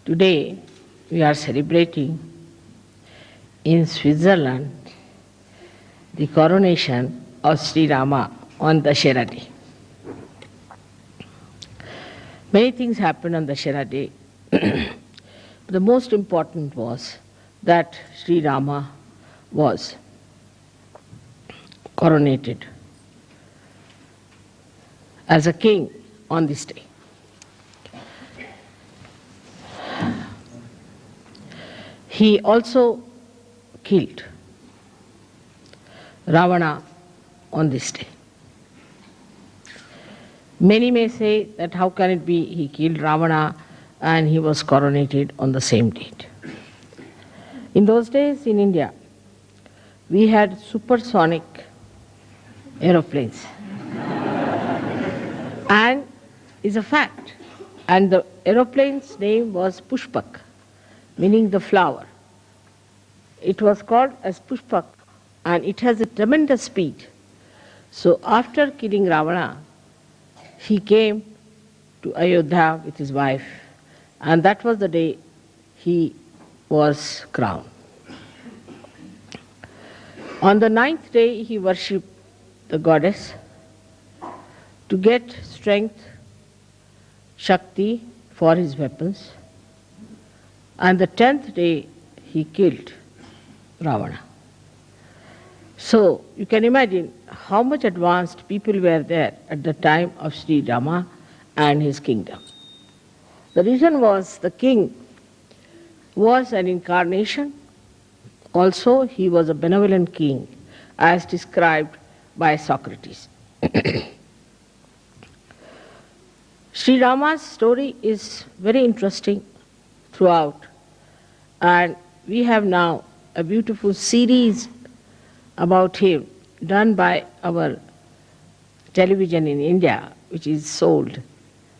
Today we are celebrating in Switzerland the coronation of Shri Rama on Dashera Day. Many things happened on Dashera Day. The most important was that Shri Rama was coronated as a king on this day. He also killed Ravana on this day. Many may say that how can it be he killed Ravana and he was coronated on the same date. In those days in India, we had supersonic aeroplanes. And it's a fact. And the aeroplane's name was Pushpak, meaning the flower. It was called as Pushpak, and it has a tremendous speed. So after killing Ravana, he came to Ayodhya with his wife, and that was the day he was crowned. On the 9th day, he worshipped the goddess to get strength, Shakti for his weapons. And the 10th day, he killed Ravana. So you can imagine how much advanced people were there at the time of Sri Rama and his kingdom. The reason was the king was an incarnation. Also, he was a benevolent king, as described by Socrates. Sri Rama's story is very interesting throughout, and we have now a beautiful series about him done by our television in India, which is sold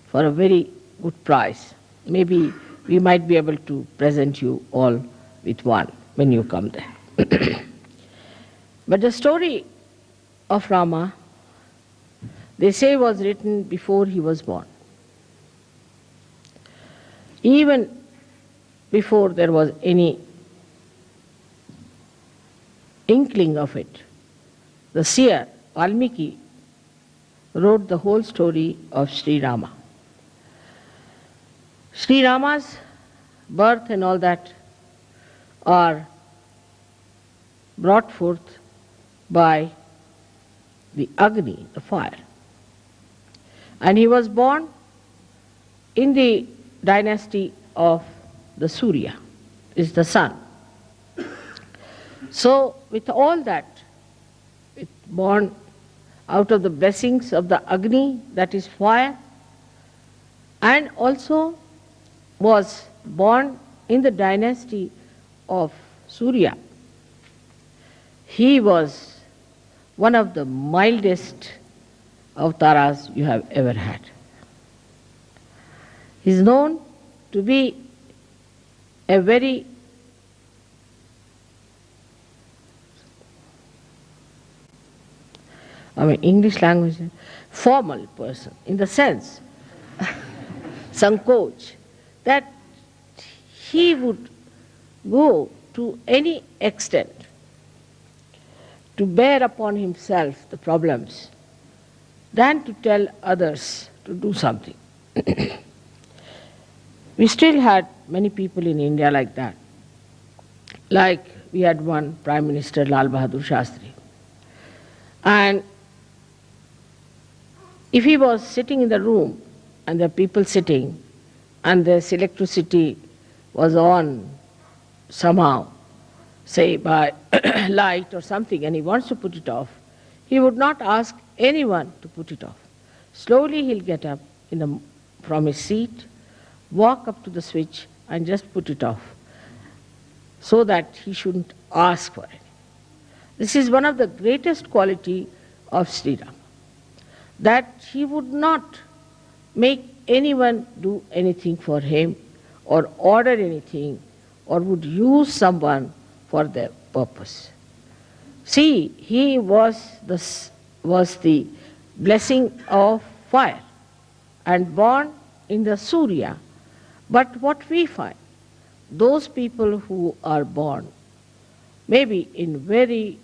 for a very good price. Maybe we might be able to present you all with one when you come there. But the story of Rama, they say, was written before he was born. Even before there was any inkling of it, the seer, Valmiki, wrote the whole story of Sri Rama. Sri Rama's birth and all that are brought forth by the Agni, the fire. And he was born in the dynasty of the Surya, is the sun. So with all that, born out of the blessings of the Agni, that is fire, and also was born in the dynasty of Surya. He was one of the mildest avatars you have ever had. He is known to be a very English language, formal person, in the sense, Sankoch, that he would go to any extent to bear upon himself the problems than to tell others to do something. We still had many people in India like that. Like we had one Prime Minister, Lal Bahadur Shastri. And if he was sitting in the room and there are people sitting and this electricity was on somehow, say by light or something, and he wants to put it off, he would not ask anyone to put it off. Slowly he'll get up from his seat, walk up to the switch and just put it off, so that he shouldn't ask for it. This is one of the greatest quality of Shri Ram, that he would not make anyone do anything for him or order anything or would use someone for their purpose. See, he was the blessing of fire and born in the Surya. But what we find, those people who are born maybe in very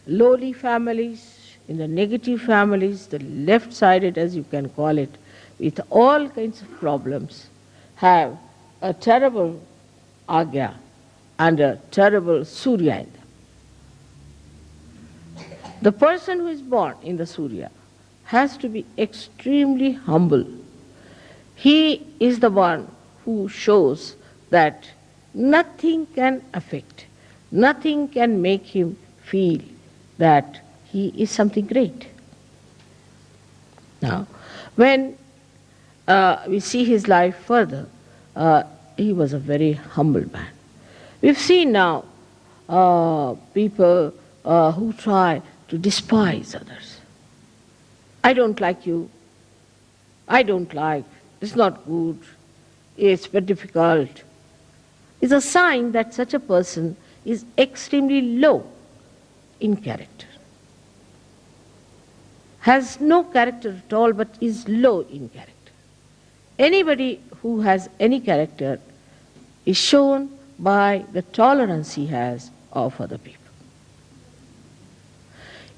lowly families, in the negative families, the left-sided as you can call it, with all kinds of problems, have a terrible agya and a terrible Surya in them. The person who is born in the Surya has to be extremely humble. He is the one who shows that nothing can affect, nothing can make him feel that he is something great. Now, when we see his life further, he was a very humble man. We've seen now people who try to despise others. I don't like you. I don't like. It's not good. It's very difficult. It's a sign that such a person is extremely low in character. Has no character at all, but is low in character. Anybody who has any character is shown by the tolerance he has of other people.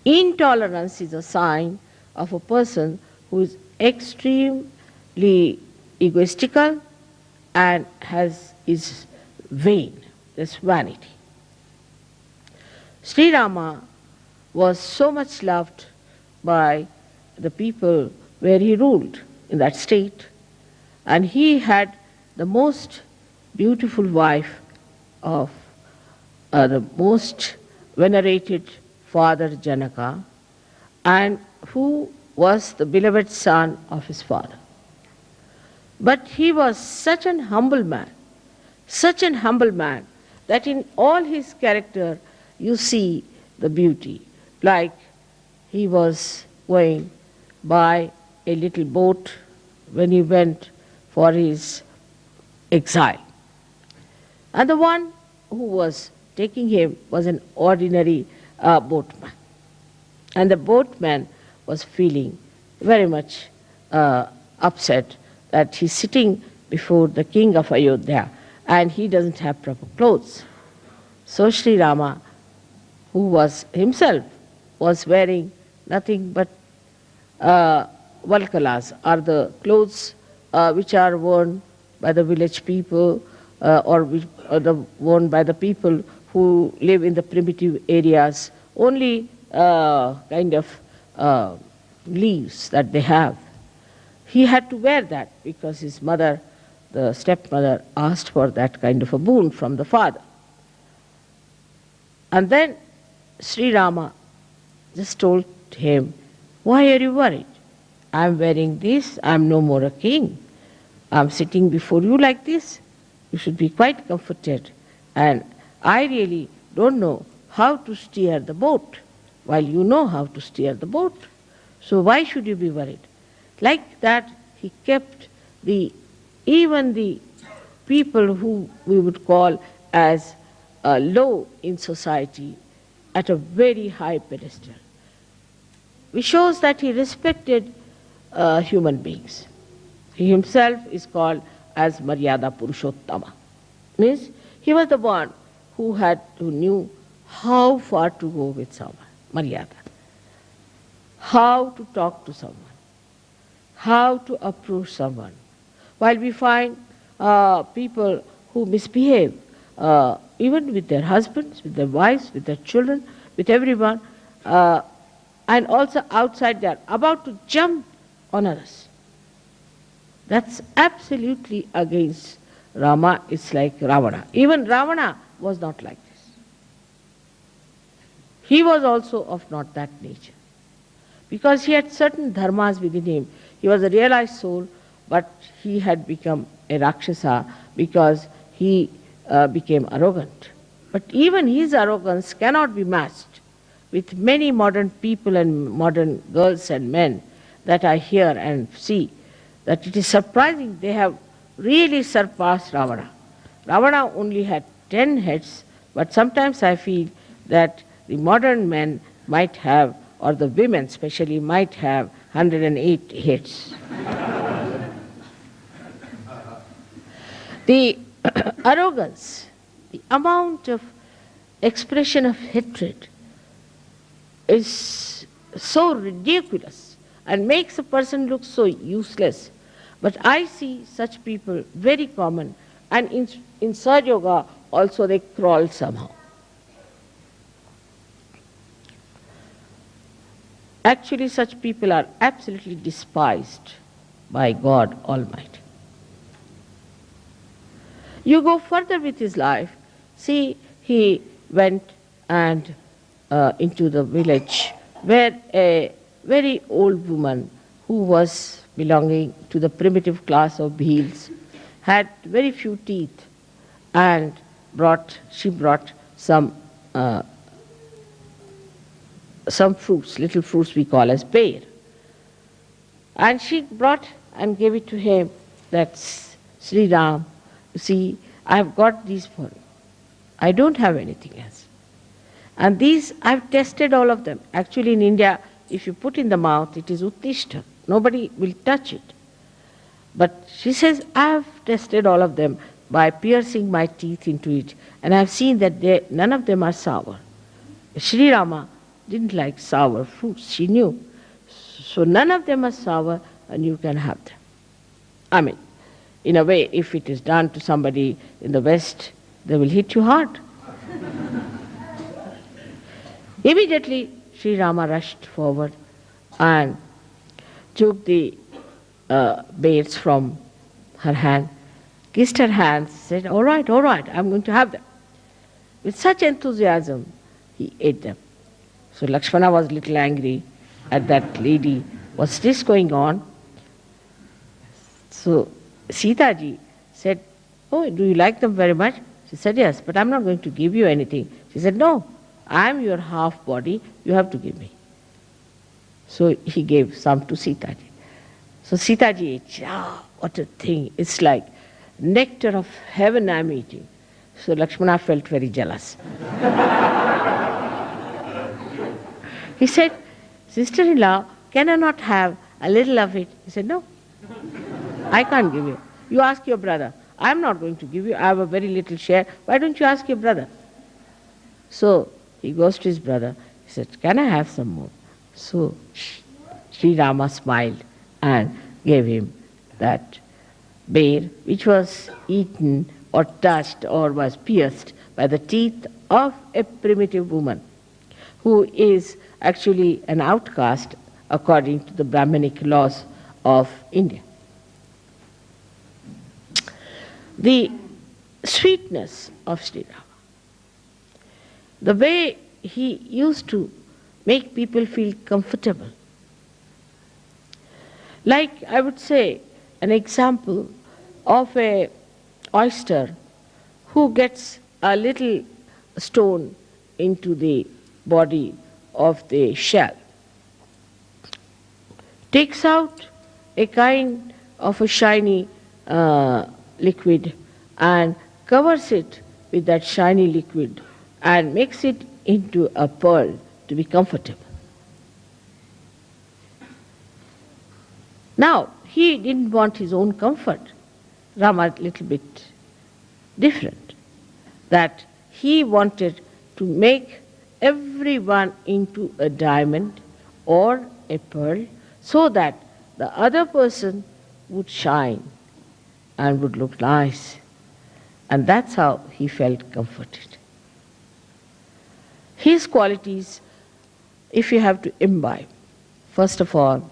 Intolerance is a sign of a person who is extremely egoistical and is vain, there's vanity. Shri Rama was so much loved by the people where he ruled in that state, and he had the most beautiful wife of the most venerated father Janaka, and who was the beloved son of his father. But he was such an humble man that in all his character you see the beauty. Like he was going by a little boat when he went for his exile. And the one who was taking him was an ordinary boatman. And the boatman was feeling very much upset that he's sitting before the king of Ayodhya and he doesn't have proper clothes. So Shri Rama, who was himself, was wearing nothing but valkalas, are the clothes which are worn by the village people or worn by the people who live in the primitive areas, only kind of leaves that they have. He had to wear that because his mother, the stepmother, asked for that kind of a boon from the father. And then Shri Rama just told him, "Why are you worried? I'm wearing this, I'm no more a king. I'm sitting before you like this. You should be quite comforted. And I really don't know how to steer the boat, while you know how to steer the boat. So why should you be worried?" Like that, he kept even the people who we would call as low in society at a very high pedestal. Which shows that he respected human beings. He himself is called as Maryada Purushottama. Means he was the one who knew how far to go with someone, Maryada. How to talk to someone, how to approach someone. While we find people who misbehave, even with their husbands, with their wives, with their children, with everyone, and also outside they are about to jump on others. That's absolutely against Rama. It's like Ravana. Even Ravana was not like this. He was also of not that nature. Because he had certain dharmas within him. He was a realized soul, but he had become a Rakshasa because he became arrogant. But even his arrogance cannot be matched with many modern people and modern girls and men that I hear and see, that it is surprising they have really surpassed Ravana. Ravana only had 10 heads, but sometimes I feel that the modern men might have, or the women especially, might have 108 heads. The arrogance, the amount of expression of hatred is so ridiculous and makes a person look so useless. But I see such people very common, and in Sahaja Yoga also they crawl somehow. Actually, such people are absolutely despised by God Almighty. You go further with his life. See, he went and into the village where a very old woman who was belonging to the primitive class of Bhils had very few teeth, and she brought some fruits, little fruits we call as pear. And she brought and gave it to him. That's Shri Ram. You see, I have got these for you. I don't have anything else. And these, I've tested all of them. Actually, in India, if you put in the mouth, it is uttishta. Nobody will touch it. But she says, I've tested all of them by piercing my teeth into it, and I've seen that none of them are sour. Shri Rama didn't like sour fruits, she knew. So none of them are sour, and you can have them. I mean, in a way, if it is done to somebody in the West, they will hit you hard. Immediately, Shri Rama rushed forward and took the beads from her hand, kissed her hands, said, all right, I'm going to have them. With such enthusiasm, he ate them. So Lakshmana was a little angry at that lady. What's this going on? So Sita ji said, oh, do you like them very much? She said, yes, but I'm not going to give you anything. She said, no, I'm your half body, you have to give me. So he gave some to Sita ji. So Sita ji ate, what a thing, it's like nectar of heaven I'm eating. So Lakshmana felt very jealous. He said, sister-in-law, can I not have a little of it? He said, no, I can't give you. You ask your brother. I'm not going to give you. I have a very little share. Why don't you ask your brother? So he goes to his brother. He said, can I have some more? So Shri Rama smiled and gave him that bear, which was eaten or touched or was pierced by the teeth of a primitive woman who is actually an outcast according to the Brahmanic laws of India. The sweetness of Shri Rama, the way he used to make people feel comfortable. Like, I would say, an example of a oyster who gets a little stone into the body of the shell, takes out a kind of a shiny liquid and covers it with that shiny liquid and makes it into a pearl to be comfortable. Now, he didn't want his own comfort. Rama a little bit different, that he wanted to make everyone into a diamond or a pearl so that the other person would shine and would look nice. And that's how he felt comforted. His qualities, if you have to imbibe, first of all,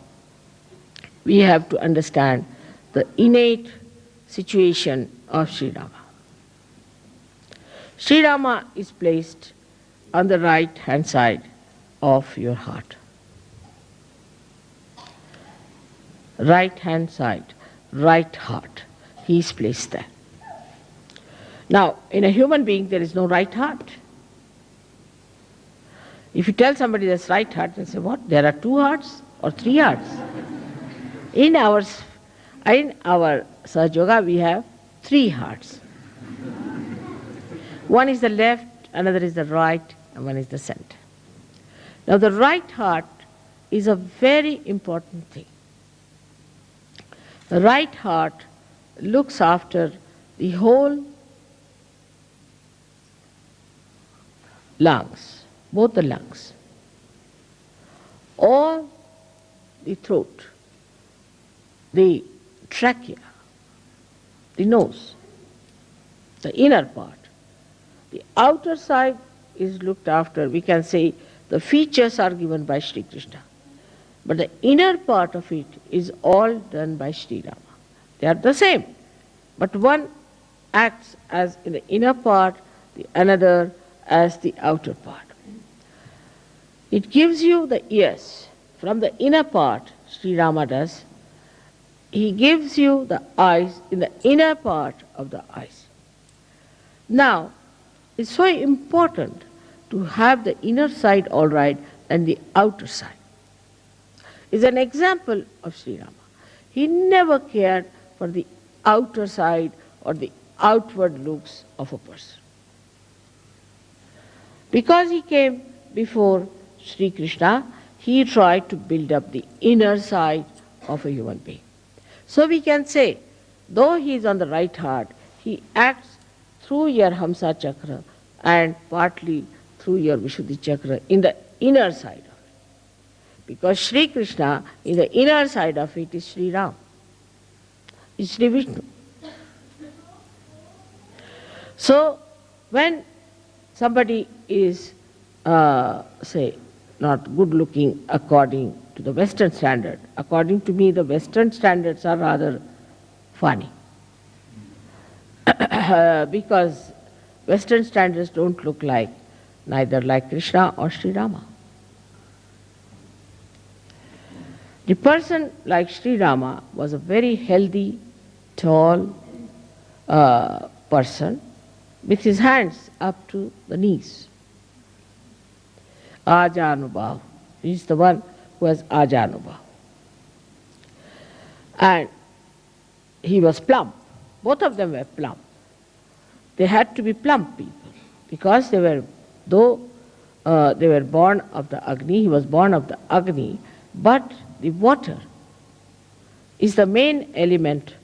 we have to understand the innate situation of Shri Rama. Shri Rama is placed on the right hand side of your heart. Right hand side, right heart. He is placed there. Now, in a human being, there is no right heart. If you tell somebody there's right heart, they'll say, what? There are 2 hearts or 3 hearts? In our Sahaja Yoga, we have 3 hearts. One is the left, another is the right, and one is the center. Now, the right heart is a very important thing. The right heart looks after the whole lungs, both the lungs, or the throat, the trachea, the nose, the inner part. The outer side is looked after. We can say the features are given by Sri Krishna. But the inner part of it is all done by Shri Rama. They are the same. But one acts as in the inner part, the another as the outer part. It gives you the ears. From the inner part, Sri Rama does. He gives you the eyes in the inner part of the eyes. Now, it's so important to have the inner side all right and the outer side. It's an example of Sri Rama. He never cared for the outer side or the outward looks of a person. Because he came before Sri Krishna, he tried to build up the inner side of a human being. So we can say, though he is on the right heart, he acts through your Hamsa Chakra and partly through your Vishuddhi Chakra in the inner side of it. Because Sri Krishna, in the inner side of it, is Shri Ram, is Shri Vishnu. So, when somebody is, say, not good looking according to the Western standard, according to me, the Western standards are rather funny. Because Western standards don't look like, neither like Krishna or Sri Rama. The person like Sri Rama was a very healthy, tall person with his hands up to the knees. Ajanubhav. He is the one who has Ajanubhav. And he was plump. Both of them were plump. They had to be plump people because they were, though they were born of the Agni, he was born of the Agni, but the water is the main element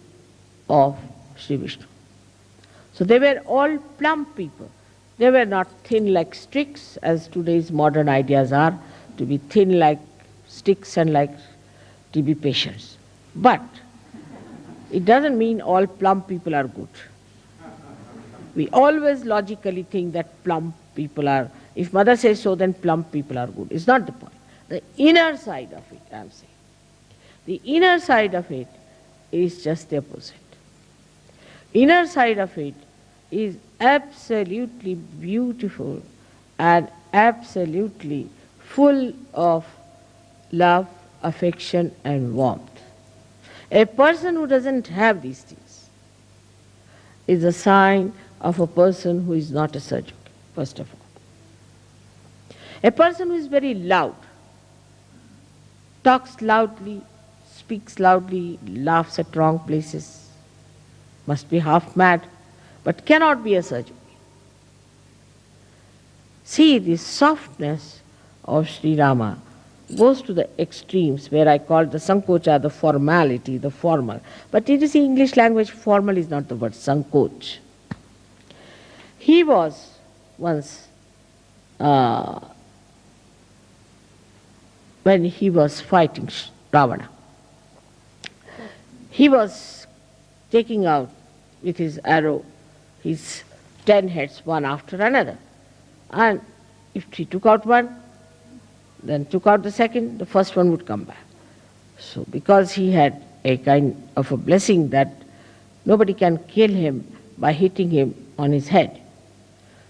of Sri Vishnu. So they were all plump people. They were not thin like sticks, as today's modern ideas are, to be thin like sticks and like TB patients. But it doesn't mean all plump people are good. We always logically think that plump people are, if mother says so, then plump people are good. It's not the point. The inner side of it, I'm saying. The inner side of it is just the opposite. Inner side of it is absolutely beautiful and absolutely full of love, affection and warmth. A person who doesn't have these things is a sign of a person who is not a sajjak, first of all. A person who is very loud, talks loudly, speaks loudly, laughs at wrong places, must be half mad, but cannot be a sajjak. See, the softness of Sri Rama goes to the extremes where I call the Sankocha the formality, the formal. But it is in English language, formal is not the word, Sankoch. He was once, when he was fighting Ravana, he was taking out with his arrow his 10 heads one after another. And if he took out one, then took out the second, the first one would come back. So because he had a kind of a blessing that nobody can kill him by hitting him on his head.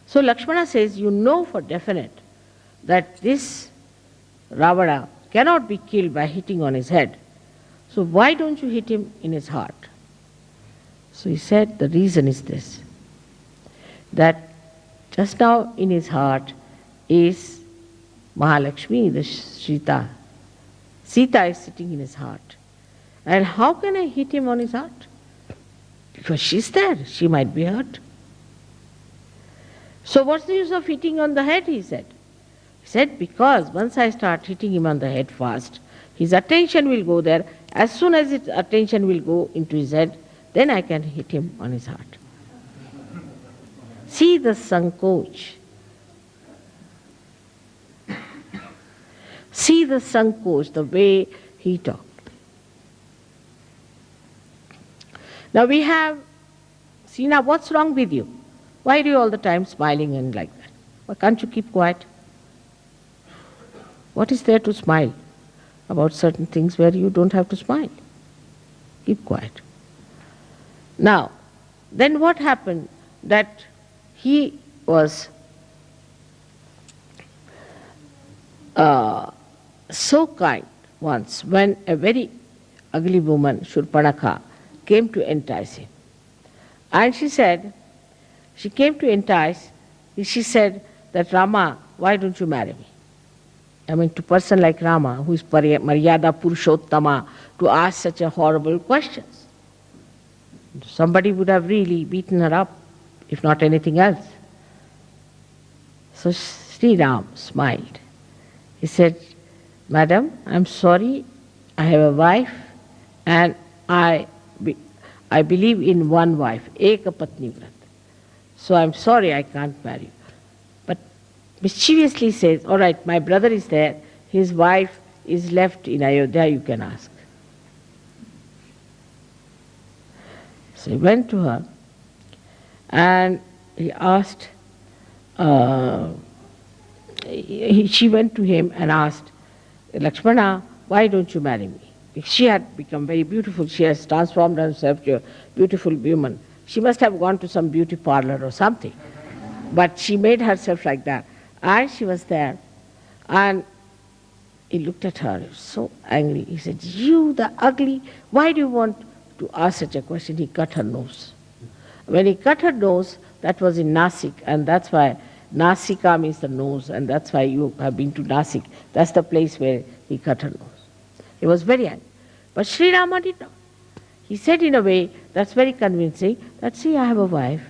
So Lakshmana says, you know for definite that this Ravana cannot be killed by hitting on his head. So why don't you hit him in his heart? So he said, the reason is this, that just now in his heart is Mahalakshmi, the Sita. Sita is sitting in his heart. And how can I hit him on his heart? Because she's there, she might be hurt. So what's the use of hitting on the head, he said. He said, because once I start hitting him on the head fast, his attention will go there. As soon as his attention will go into his head, then I can hit him on his heart. See the Sankoch. See the Sankoch, the way he talked. Now we have, see now what's wrong with you? Why are you all the time smiling and like that? Why can't you keep quiet? What is there to smile about certain things where you don't have to smile? Keep quiet. Now, then what happened? That he was so kind once when a very ugly woman, Shurpanakha, came to entice him. And she said, she came to entice, she said that, Rama, why don't you marry me? I mean, to a person like Rama, who is Maryada Purushottama, to ask such a horrible questions. Somebody would have really beaten her up, if not anything else. So Shri Ram smiled. He said, Madam, I'm sorry, I have a wife and I believe in one wife, Eka Patni Vrat. So I'm sorry I can't marry you. But mischievously says, all right, my brother is there, his wife is left in Ayodhya, you can ask. So he went to her and he asked, she went to him and asked, Lakshmana, why don't you marry me? She had become very beautiful. She has transformed herself to a beautiful woman. She must have gone to some beauty parlor or something. But she made herself like that. And she was there. And he looked at her, so angry. He said, you the ugly, why do you want to ask such a question? He cut her nose. When he cut her nose, that was in Nasik, and that's why Nasika means the nose, and that's why you have been to Nasik. That's the place where he cut her nose. He was very angry. But Shri Rama did not. He said in a way that's very convincing that, see, I have a wife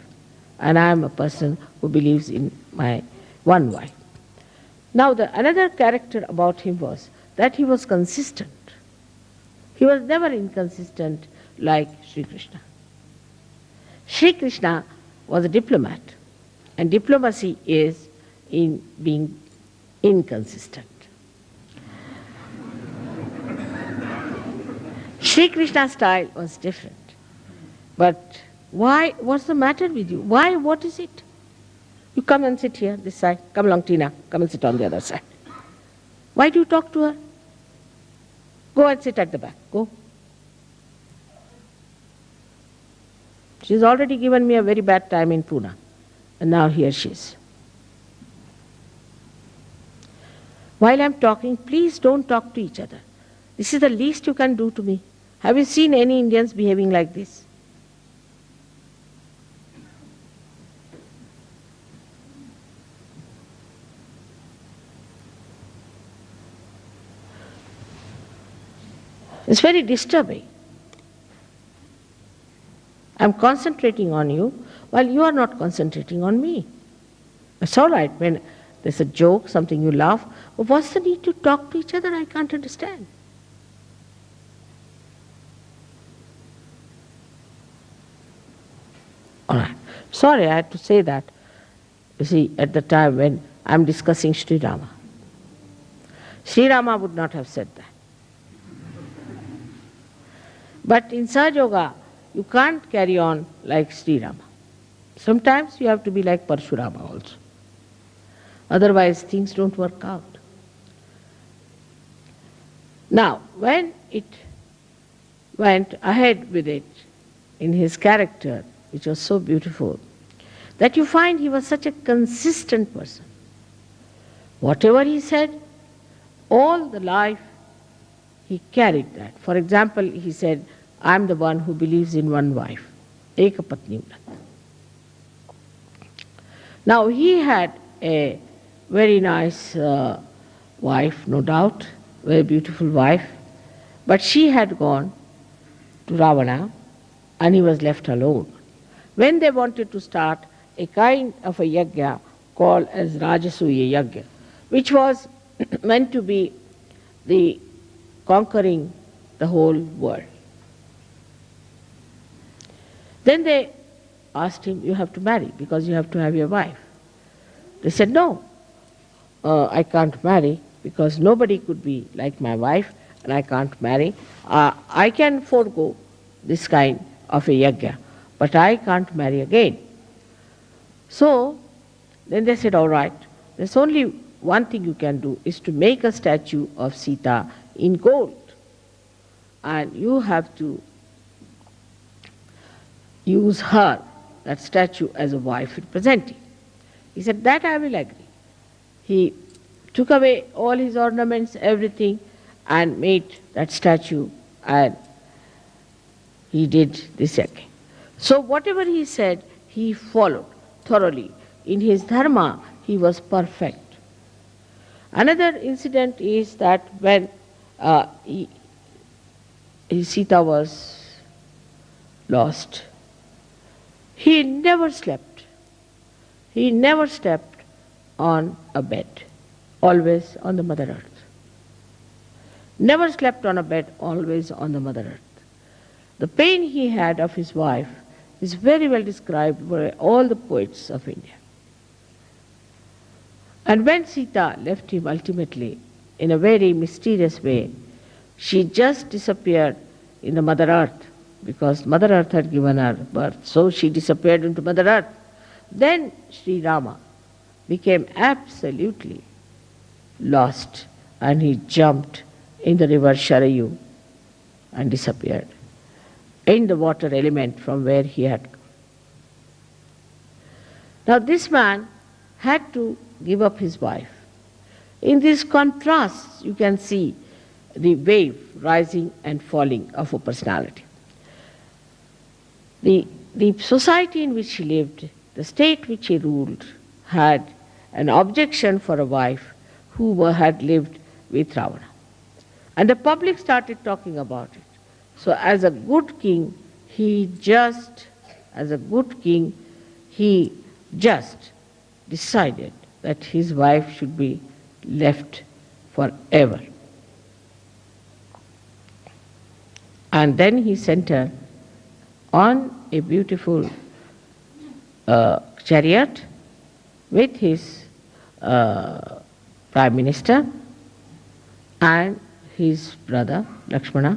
and I am a person who believes in my one wife. Now another character about him was that he was consistent. He was never inconsistent like Sri Krishna. Sri Krishna was a diplomat, and diplomacy is in being inconsistent. Sri Krishna's style was different. But why? What's the matter with you? Why? What is it? You come and sit here, this side. Come along, Tina. Come and sit on the other side. Why do you talk to her? Go and sit at the back. Go. She's already given me a very bad time in Pune. And now here she is. While I'm talking, please don't talk to each other. This is the least you can do to me. Have you seen any Indians behaving like this? It's very disturbing. I'm concentrating on you while you are not concentrating on me. It's all right when there's a joke, something you laugh, but what's the need to talk to each other? I can't understand. All right. Sorry, I had to say that. You see, at the time when I'm discussing Shri Rama. Shri Rama would not have said that. But in Sahaja Yoga, you can't carry on like Shri Rama. Sometimes you have to be like Parshurama also. Otherwise, things don't work out. Now, when it went ahead with it in his character, which was so beautiful, that you find he was such a consistent person. Whatever he said, all the life, he carried that. For example, he said, I'm the one who believes in one wife, Eka Patni Vrat. Now, he had a very nice wife, no doubt, very beautiful wife, but she had gone to Ravana and he was left alone. When they wanted to start a kind of a yajna called as Rajasuya Yajna, which was meant to be the conquering the whole world. Then they asked him, you have to marry because you have to have your wife. They said, no, I can't marry because nobody could be like my wife and I can't marry. I can forego this kind of a yajna, but I can't marry again. So then they said, all right, there's only one thing you can do is to make a statue of Sita in gold. And you have to use her, that statue, as a wife representing. He said, that I will agree. He took away all his ornaments, everything, and made that statue, and he did this again. So whatever he said, he followed thoroughly. In his dharma, he was perfect. Another incident is that when Sita was lost, he never slept. He never slept on a bed, always on the Mother Earth. Never slept on a bed, always on the Mother Earth. The pain he had of his wife is very well described by all the poets of India. And when Sita left him ultimately, in a very mysterious way, she just disappeared in the Mother Earth, because Mother Earth had given her birth. So she disappeared into Mother Earth. Then Shri Rama became absolutely lost, and he jumped in the river Sharayu and disappeared in the water element from where he had come. Now this man had to give up his wife. In these contrasts, you can see the wave rising and falling of a personality. The society in which he lived, the state which he ruled, had an objection for a wife who had lived with Ravana. And the public started talking about it. So as a good king, he just decided that his wife should be left forever. And then he sent her on a beautiful chariot with his prime minister and his brother Lakshmana,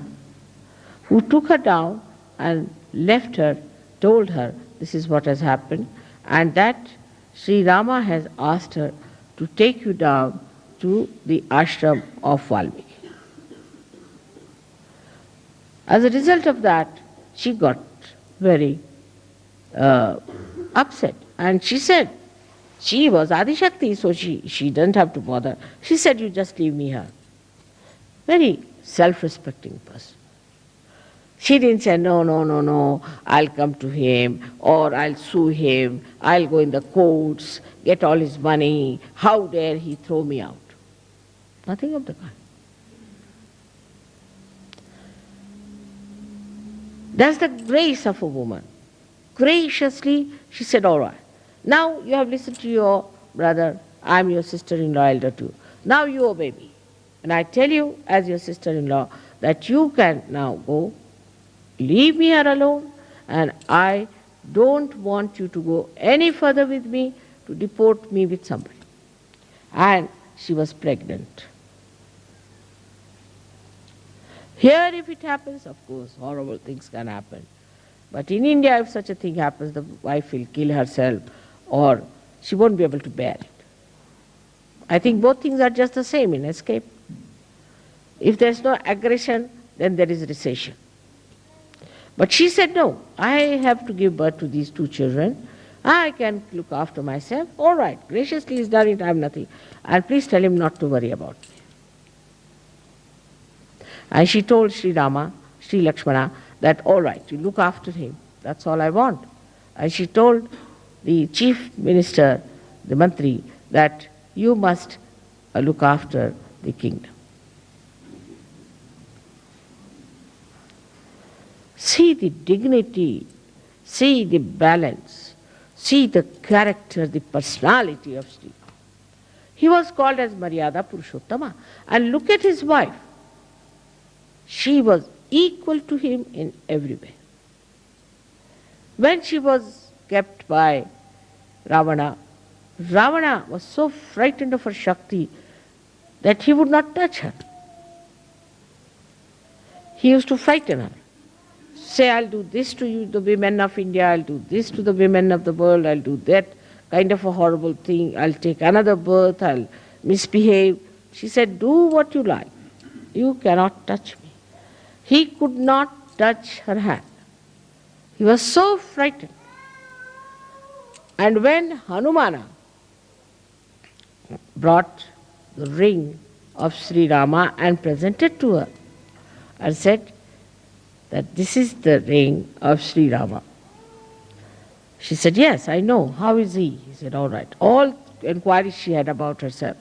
who took her down and left her, told her this is what has happened, and that Shri Rama has asked her to take you down to the ashram of Valmiki. As a result of that, she got very upset, and she said, she was Adi Shakti, so she didn't have to bother. She said, you just leave me here. Very self-respecting person. She didn't say, no, I'll come to him, or I'll sue him, I'll go in the courts, get all his money, how dare he throw me out. Nothing of the kind. That's the grace of a woman. Graciously, she said, all right, now you have listened to your brother, I'm your sister-in-law elder too. Now you obey me. And I tell you, as your sister-in-law, that you can now go, leave me here alone, and I don't want you to go any further with me to deport me with somebody. And she was pregnant. Here, if it happens, of course, horrible things can happen. But in India, if such a thing happens, the wife will kill herself, or she won't be able to bear it. I think both things are just the same in escape. If there's no aggression, then there is recession. But she said, no, I have to give birth to these two children. I can look after myself. All right, graciously he's done it, I have nothing. And please tell him not to worry about me. And she told Shri Rama, Shri Lakshmana, that all right, you look after him. That's all I want. And she told the chief minister, the mantri, that you must look after the kingdom. See the dignity, see the balance, see the character, the personality of Shri Ram. He was called as Maryada Purushottama. And look at his wife. She was equal to him in every way. When she was kept by Ravana. Ravana was so frightened of her Shakti that he would not touch her. He used to frighten her. Say, I'll do this to you, the women of India, I'll do this to the women of the world, I'll do that kind of a horrible thing, I'll take another birth, I'll misbehave. She said, do what you like. You cannot touch me. He could not touch her hand. He was so frightened. And when Hanumana brought the ring of Shri Rama and presented to her and said that this is the ring of Shri Rama. She said, yes, I know. How is he? He said, all right. All inquiries she had about herself.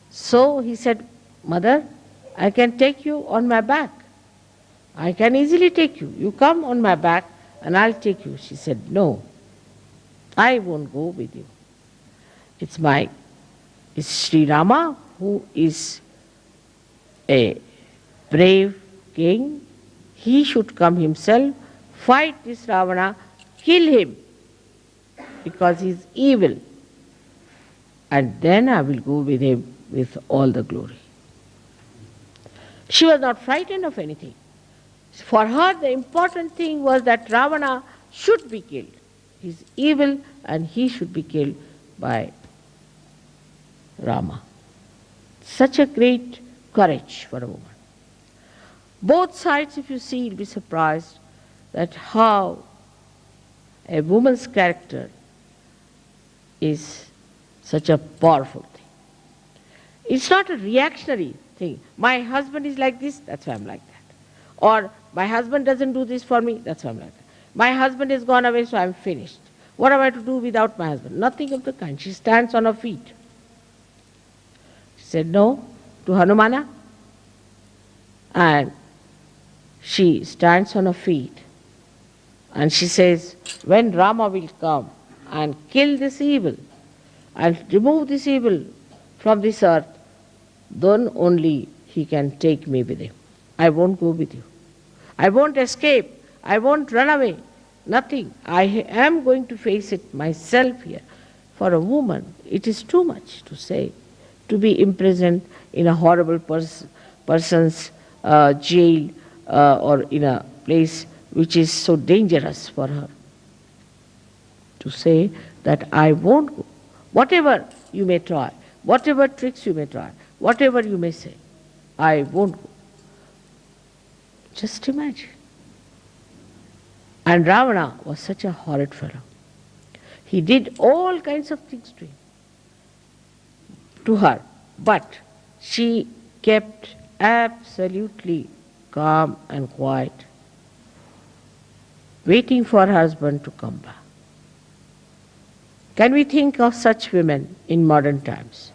So he said, Mother, I can take you on my back. I can easily take you. You come on my back and I'll take you. She said, no, I won't go with you. It's Shri Rama who is a brave king. He should come himself, fight this Ravana, kill him because he is evil. And then I will go with him with all the glory. She was not frightened of anything. For her, the important thing was that Ravana should be killed. He is evil and he should be killed by Rama. Such a great courage for a woman. Both sides, if you see, you'll be surprised that how a woman's character is such a powerful thing. It's not a reactionary thing. My husband is like this, that's why I'm like that. Or my husband doesn't do this for me, that's why I'm like that. My husband has gone away, so I'm finished. What am I to do without my husband? Nothing of the kind. She stands on her feet. She said no to Hanumana, and she stands on her feet and she says, when Rama will come and kill this evil and remove this evil from this earth, then only he can take me with him. I won't go with you. I won't escape. I won't run away. Nothing. I am going to face it myself here. For a woman, it is too much to say, to be imprisoned in a horrible person's jail or in a place which is so dangerous for her. To say that I won't go. Whatever you may try, whatever tricks you may try, whatever you may say, I won't go. Just imagine. And Ravana was such a horrid fellow. He did all kinds of things to her, but she kept absolutely calm and quiet, waiting for her husband to come back. Can we think of such women in modern times?